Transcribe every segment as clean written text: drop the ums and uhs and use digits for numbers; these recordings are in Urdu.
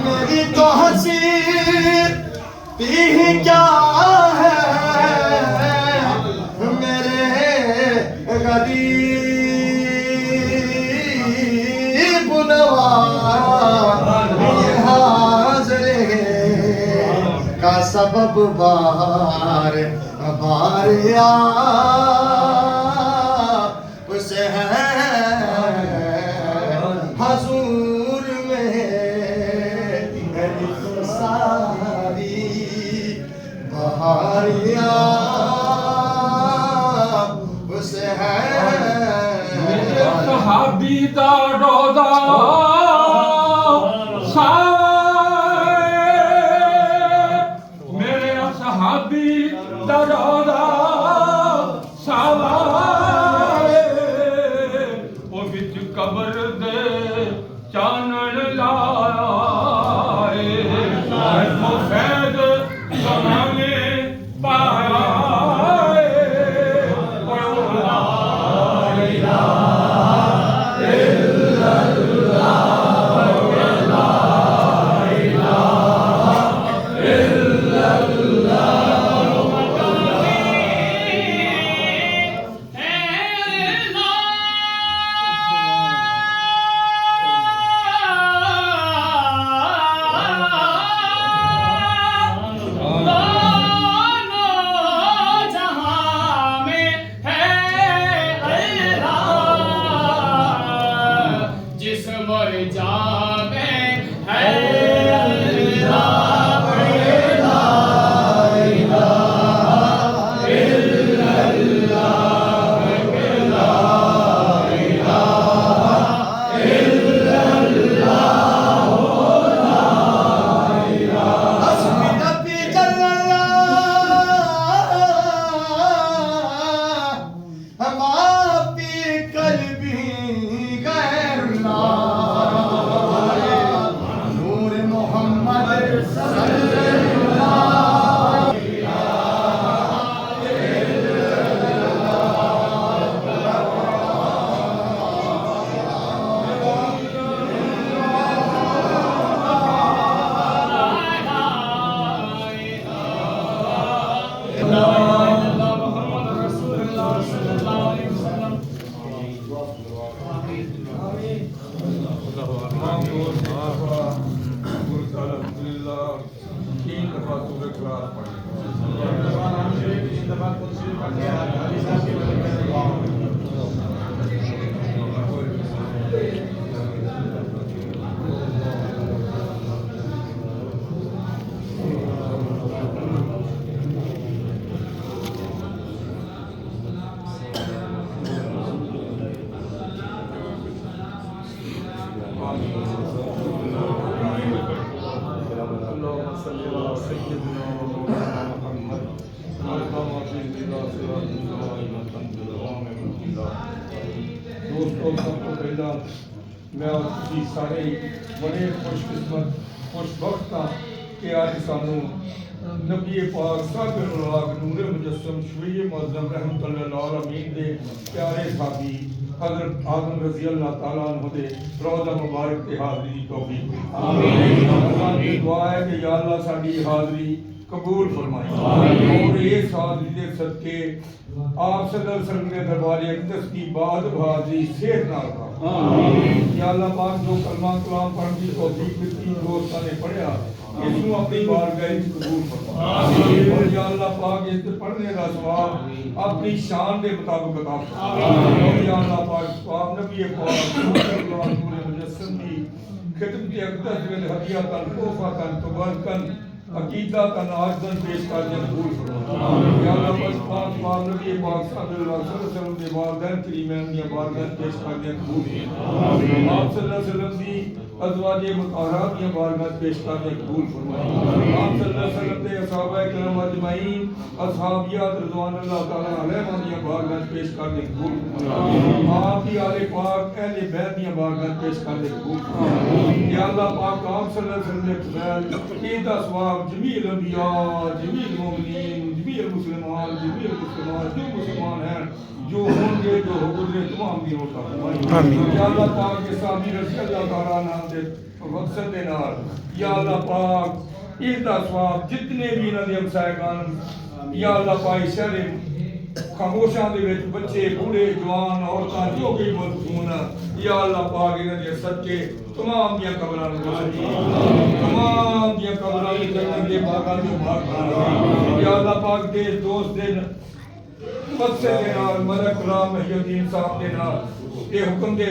میری تو ہنسی بھی کیا ہے میرے غریب نواز یہ حاضر کا سبب بار بار آپ سے ہے حضور میں ساری بہاریاں اسے ہے صحابی دا روضہ میرے صحابی دا روضہ وہ بچ قبر دے چانن لائے وہ فیض زمانے پائے لا الہ الا اللہ دوستوں سب کو پہلا میں تسی سارے بڑے خوش قسمت خوش وقت ہاں کہ آج سانو نبی پاک صاحب الراق نور مجسم شفیع معظم رحمت اللہ العالمین دے پیارے صحابی حضرت آدم رضی اللہ تعالیٰ عنہ دے روضہ مبارک تے حاضری دی توفیق آمین اللہ کی دعا ہے کہ یا اللہ ساڈی حاضری قبول فرمائی اور اس حاضری دے صدقے آپ صلی اللہ علیہ وسلم کے دربار اقدس کی بعد حاضری صحت نال کا یا اللہ پاک جو کلمہ کلام پڑھنے کی توفیق دیتی دوستاں نے پڑھیا اس کو اپنی بارگاہ وچ قبول فرما اور یا اللہ پاک اس پڑھنے کا ثواب اپنی شان کے مطابق عطا فرما اور یا اللہ پاک آپ نبی پاک صلی اللہ علیہ وسلم کی خدمت اقدس میں ہدیہ تن تحفہ تن تبرکن عقیدہ کا ناجدن پیش کر دیں قبول فرما یا اللہ پاک نبی پاک صلی اللہ علیہ وسلم کے والدین کریمین یا والدین پیش کر دیں قبول فرما آپ صلی اللہ علیہ وسلم کی ازواج مطہرات یا بارگاہ پیش کر دیں قبول فرمائیں آپ صلی اللہ علیہ وسلم کے صحابہ کرام اجمعین اصحابیات رضوان اللہ تعالیٰ علیہم یا بارگاہ پیش کر دیں قبول فرمائیں آپ کی آل پاک اہل بیت یا بارگاہ پیش کر دیں قبول فرمائیں یا اللہ پاک آپ صلی اللہ علیہ وسلم کے فضائل عیدہ ثواب جمیع الانبیاء جمیع المؤمنین جمیع المسلمان جمیع المسلمات جو مسلمان ہیں جو ہوں گے جو گزرے تمام دی ہوتا فرمائیں یا اللہ پاک کے صحابی رضی اللہ تعالیٰ عنہ دے مقصد دے نال یا اللہ پاک عیدہ ثواب جتنے بھی انہاں دے ہمسائیگان یا اللہ پاک شہر خاموشاں دے وچ بچے بوڑھے جوان عورتاں جو بھی مدفون یا اللہ پاک انہاں دے صدقے تمام دیا قبراں نوں روشن تمام دیا قبراں دی جنت دے باغاں دی باغ یا اللہ پاک دے دوست دے مقصد دے نال ملک غلام محی الدین صاحب دے نال اے حکم دے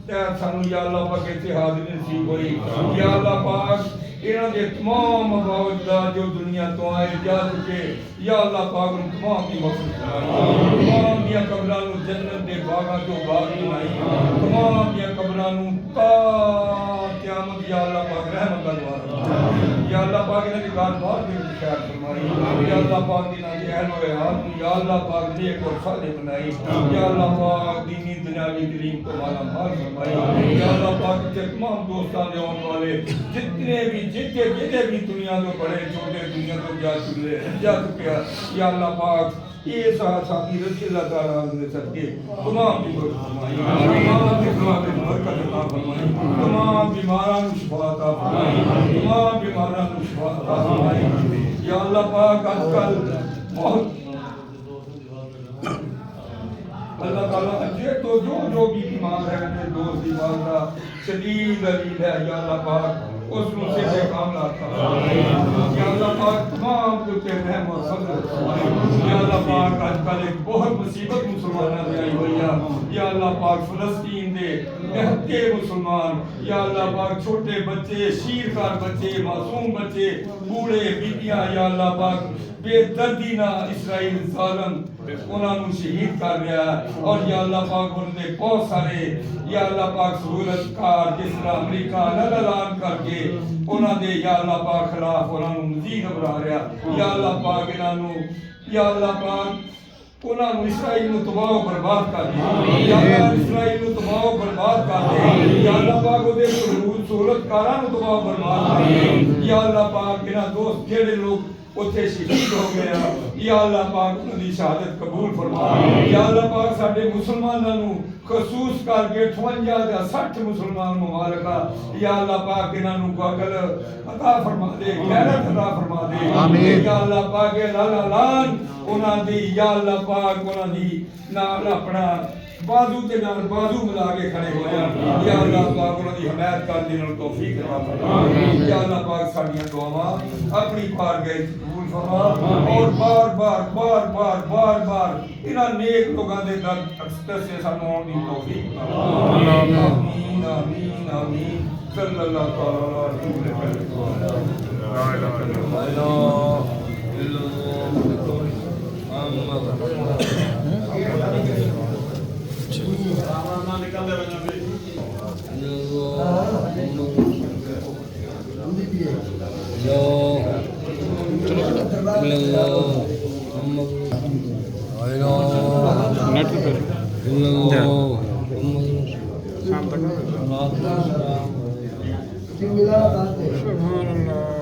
تحت سانو یا اللہ پاک اتنے حاضری نصیب ہوئی یا اللہ پاک انہاں دے تمام مواجدہ جو دنیا تو آئے جا چکے یا اللہ پاک ان تمام کی مغفرت فرمائی تمام دیا قبراں نوں جنت دے باغاں جو باغ بنائی تمام دیا قبراں نوں تا قیامت یا اللہ پاک رحمت انوار یا اللہ پاک انہاں دی گال بار دی خیر فرمائی یا اللہ پاک انہاں دے اہل و عیال یا اللہ پاک نیک اور صالح بنائی یا اللہ پاک دینی دنیاوی کریم کو مالا مال فرمائی یا اللہ پاک کے تمام دوستان دے آنے والے جتنے بھی بھی دنیا تو بڑے چھوٹے دنیا تو جا چکے یا اللہ پاک یہ صحابی رضی اللہ تعالیٰ عنہ صدقے تمام کی برکت فرمائی تمام کی برکت عطا فرمائی تمام بیماراں کو شفا عطا فرمائی تمام بیماراں کو شفا عطا فرمائی یا اللہ پاک آج کل بہت اللہ تعالیٰ اجے تو جو بھی بیمار ہے میرے دوست دی والدہ شدید علیل ہے یا اللہ پاک اس میں سے بے کام لاتا یا اللہ پاک تمام جو تے رحم و فضل یا اللہ پاک آج کل ایک بہت مصیبت مسلمانوں میں آئی ہوئی ہے یا اللہ پاک فلسطین دے بہتے مسلمان یا اللہ پاک چھوٹے بچے شیرخوار بچے معصوم بچے بوڑھے بیبیاں یا اللہ پاک بے دردی نہ اسرائیل ظالم انہاں نوں شہید کر رہا ہے اور یا اللہ پاک ان دے بہت سارے یا اللہ پاک سہولت کار جس طرح امریکہ اعلان کر کے انہاں دے یا اللہ پاک خلاف انہاں نوں مزید گھبرا رہا یا اللہ پاک انہاں نوں یا اللہ پاک انہاں نوں اسرائیل نوں تباہ و برباد کر دے یا اللہ اسرائیل نوں تباہ و برباد کر دے یا اللہ پاک دے سہولت کاراں نوں تباہ و برباد کر دے یا اللہ پاک انہاں دوست جڑے لوگ اتھے شہید ہو گیا یا اللہ پاک انہوں دی شہادت قبول فرما یا اللہ پاک ساڈے مسلماناں نوں خصوص کر کے 58 یا 60 مسلمان مبارکہ یا اللہ پاک انہاں نوں عقل عطا فرما دے غیرت عطا فرما دے یا اللہ پاک لالان انہاں دی یا اللہ پاک انہاں دی نال اپنا بازو تے نال بازو ملا کے کھڑے ہو جان یا اللہ پاک انہاں دی حمایت کر دے انہاں توفیق عطا فرما یا اللہ پاک ساڈیاں دعاواں اپنی بارگاہ قبول فرما اور بار بار انہاں نیک لوگاں دے در اکثر سے سانو آن دی توفیق عطا فرما آمین آمین آمین صلی اللہ تعالی علیہ وسلم لا الہ الا اللہ ਸ਼ਾਮ ਤੱਕ ਮਿਲਾ ਦਾਤੇ ਸੁਭਾਨ ਅੱਲਾਹ